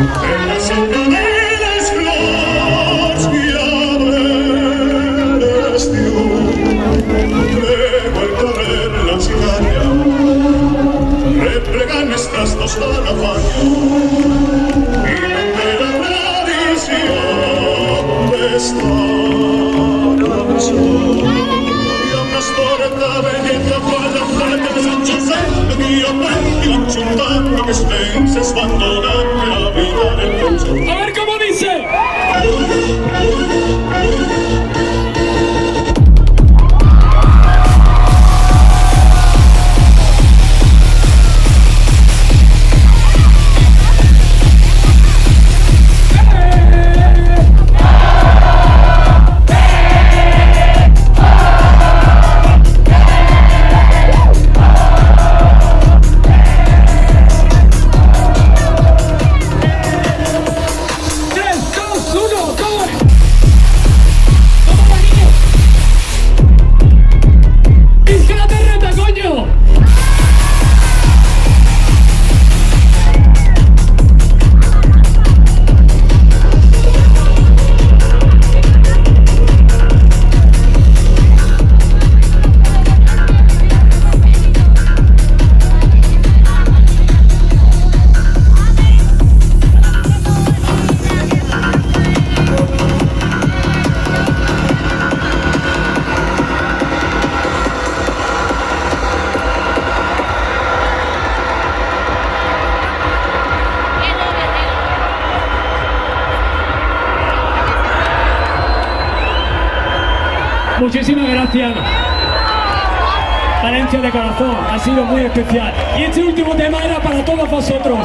En la sombra de les flors que abres luego al correr la cigarra replegan estas dos calabañas y la tradición de esta canción. Y a una torta belleza para la de San José, que yo me iba chuntando que estés abandonando la vida del concho. A ver cómo dice. Muchísimas gracias. Valencia de corazón, ha sido muy especial. Y este último tema era para todos vosotros.